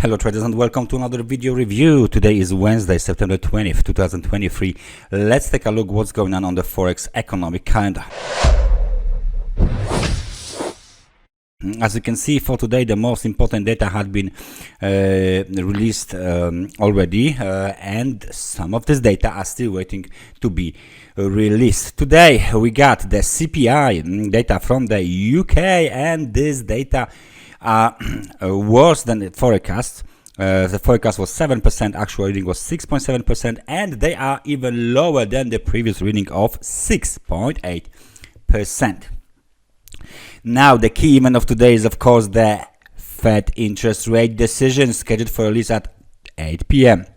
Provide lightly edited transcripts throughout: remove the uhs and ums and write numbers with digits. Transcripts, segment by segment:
Hello traders and welcome to another video review. Today is Wednesday, September 20th, 2023. Let's take a look what's going on the Forex economic calendar. As you can see, for today the most important data had been released already, and some of this data are still waiting to be released. Today we got the CPI data from the UK, and this data are worse than the forecast. The forecast was 7%, actual reading was 6.7%, and they are even lower than the previous reading of 6.8%. Now, the key event of today is, of course, the Fed interest rate decision scheduled for release at 8 p.m.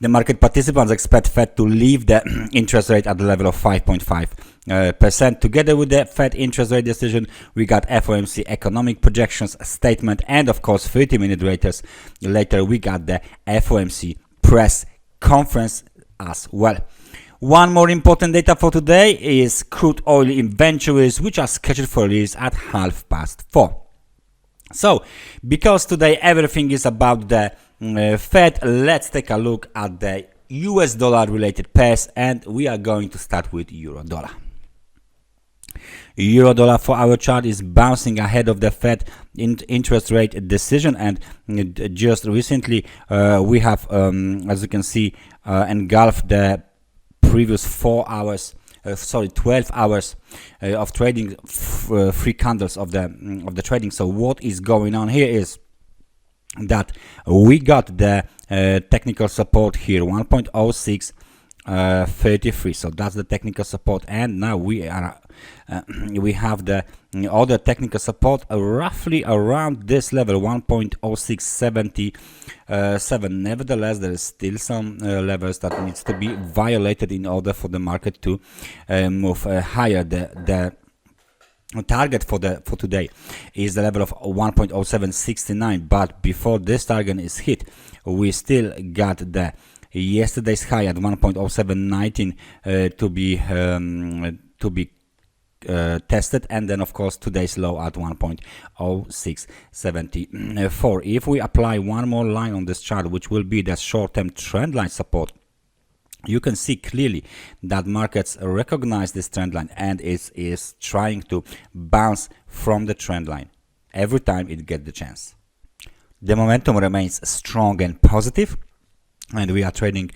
The market participants expect Fed to leave the interest rate at the level of 5.5%. Together with the Fed interest rate decision, we got FOMC economic projections statement, and of course 30-minute later we got the FOMC press conference as well. One more important data for today is crude oil inventories, which are scheduled for release at 4:30. So, because today everything is about the Fed, let's take a look at the US dollar related pairs, and we are going to start with euro dollar. Euro dollar for our chart is bouncing ahead of the Fed interest rate decision, and just recently we have, as you can see, engulfed the previous 12 hours of trading, three candles of the trading. So what is going on here is that we got the technical support here, 1.0633. so that's the technical support, and now we have the other technical support roughly around this level, 1.0677. Nevertheless, there is still some levels that needs to be violated in order for the market to move higher. The target for today is the level of 1.0769, but before this target is hit, we still got the yesterday's high at 1.0719 to be tested, and then of course today's low at 1.0674. If we apply one more line on this chart, which will be the short-term trend line support, you can see clearly that markets recognize this trend line and is trying to bounce from the trend line every time it gets the chance. The momentum remains strong and positive, and we are trading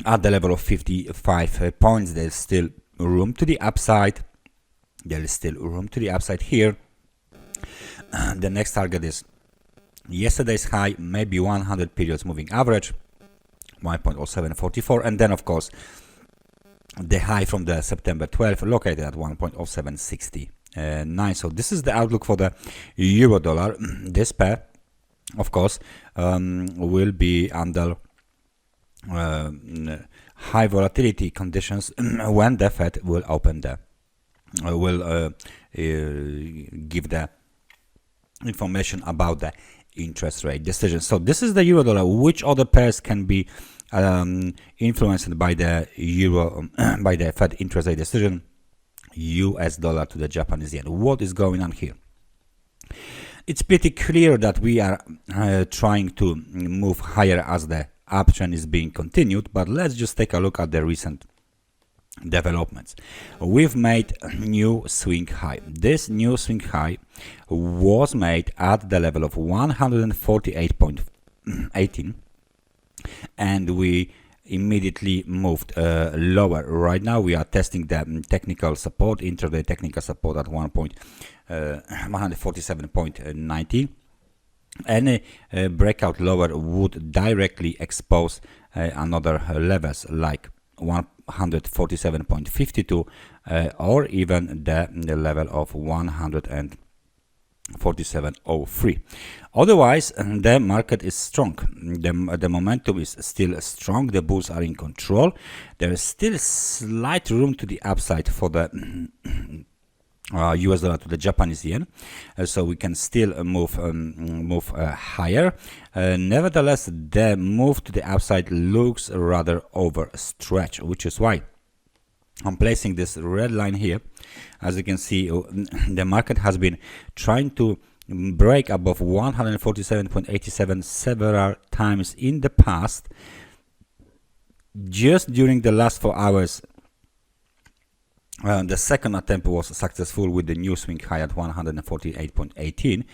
at the level of 55 points. There's still room to the upside. There is still room to the upside here. The next target is yesterday's high, maybe 100 periods moving average, 1.0744, and then of course the high from the September 12th located at 1.0769. So this is the outlook for the euro dollar. This pair, of course, will be under high volatility conditions when the Fed will open give the information about the interest rate decision. So this is the euro dollar. Which other pairs can be influenced by the euro by the Fed interest rate decision? US dollar to the Japanese yen. What is going on here? It's pretty clear that we are trying to move higher as the uptrend is being continued, but let's just take a look at the recent developments. We've made a new swing high. This new swing high was made at the level of 148.18, and we immediadely moved lower. Right now we are testing the technical support, intraday technical support at 147.90. Any breakout lower would directly expose another levels like 147.52 or even the level of 147.03. Otherwise, the market is strong. The momentum is still strong. The bulls are in control. There is still slight room to the upside for the US dollar to the Japanese yen, so we can still move higher. Nevertheless, the move to the upside looks rather overstretched, which is why I'm placing this red line here. As you can see, the market has been trying to break above 147.87 several times in the past. Just during the last 4 hours, the second attempt was successful with the new swing high at 148.18,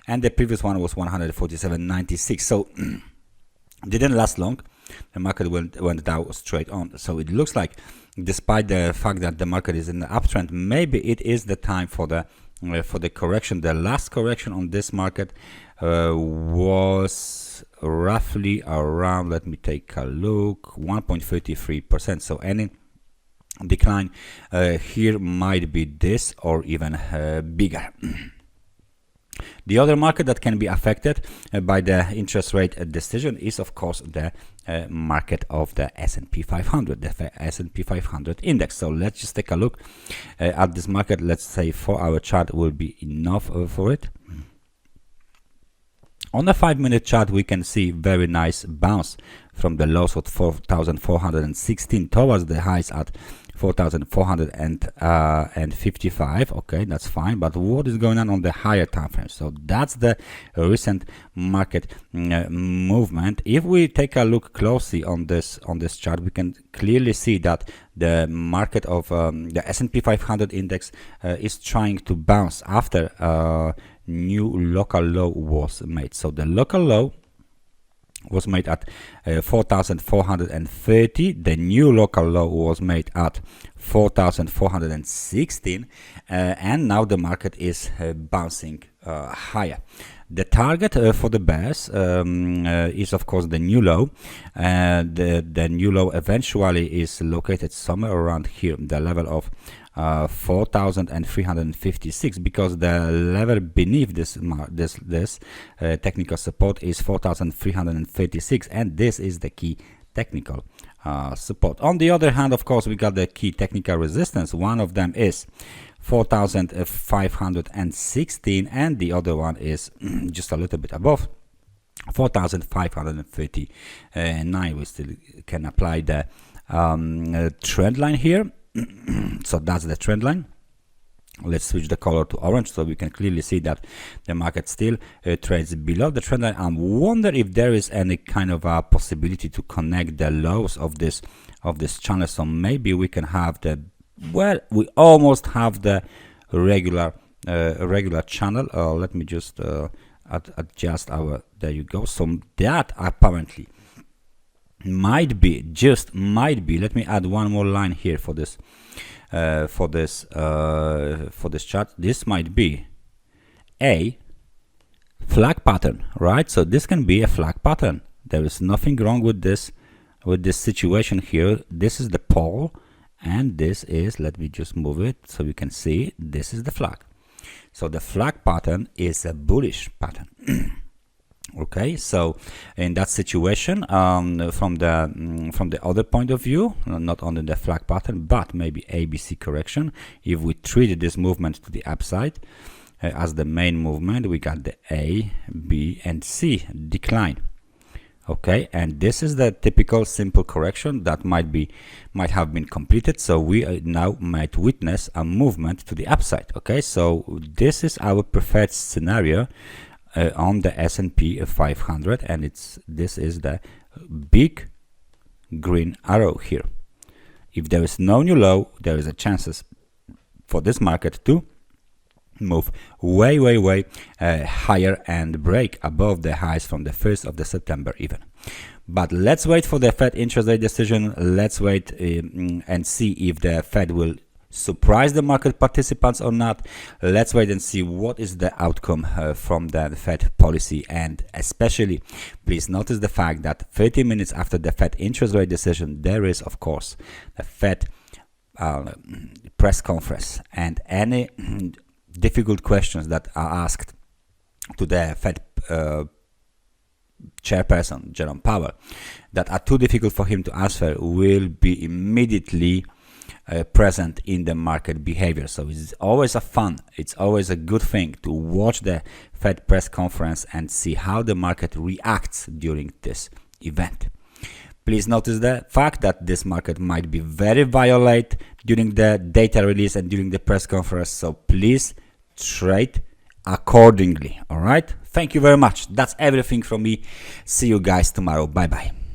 and the previous one was 147.96. So didn't last long. The market went down straight on. So it looks like, despite the fact that the market is in the uptrend, maybe it is the time for the correction. The last correction on this market was roughly around, let me take a look, 1.33%. So any decline here might be this or even bigger. The other market that can be affected by the interest rate decision is, of course, the market of the S&P 500, the S&P 500 index. So let's just take a look at this market. Let's say 4-hour chart will be enough for it. On the 5-minute chart, we can see very nice bounce from the lows of 4,416 towards the highs at 4,455. Okay, that's fine. But what is going on the higher time frame? So that's the recent market movement. If we take a look closely on this chart, we can clearly see that the market of the S&P 500 index is trying to bounce after new local low was made. So the local low was made at 4,430. The new local low was made at 4,416, and now the market is bouncing higher. The target for the bears is, of course, the new low. The new low eventually is located somewhere around here, the level of 4,356, because the level beneath this technical support is 4,336, and this is the key technical support. On the other hand, of course, we got the key technical resistance. One of them is 4,516, and the other one is just a little bit above 4,539. We still can apply the trend line here. So that's the trend line. Let's switch the color to orange so we can clearly see that the market still trades below the trend line. I wonder if there is any kind of a possibility to connect the lows of this channel. So maybe we can have the, well, we almost have the regular channel. Let me just adjust our, there you go. So that apparently might be, just might be, let me add one more line here for this chart. This might be a flag pattern, right? So this can be a flag pattern. There is nothing wrong with this situation here. This is the pole, and this is, let me just move it so you can see, this is the flag. So the flag pattern is a bullish pattern. Okay, so in that situation, from the other point of view, not only the flag pattern, but maybe ABC correction, if we treat this movement to the upside as the main movement, we got the A, B, and C decline. Okay, and this is the typical simple correction that might have been completed. So we now might witness a movement to the upside. Okay, so this is our preferred scenario on the S&P 500, and this is the big green arrow here. If there is no new low, there is a chances for this market to move way higher and break above the highs from the 1st of September even. But let's wait for the Fed interest rate decision. Let's wait and see if the Fed will surprise the market participants or not. Let's wait and see what is the outcome from the Fed policy. And especially, please notice the fact that 30 minutes after the Fed interest rate decision, there is, of course, a Fed press conference, and any difficult questions that are asked to the Fed chairperson, Jerome Powell, that are too difficult for him to answer, will be immediately present in the market behavior. So it's always it's always a good thing to watch the Fed press conference and see how the market reacts during this event. Please notice the fact that this market might be very violent during the data release and during the press conference. So please trade accordingly. All right, thank you very much. That's everything from me. See you guys tomorrow. Bye bye.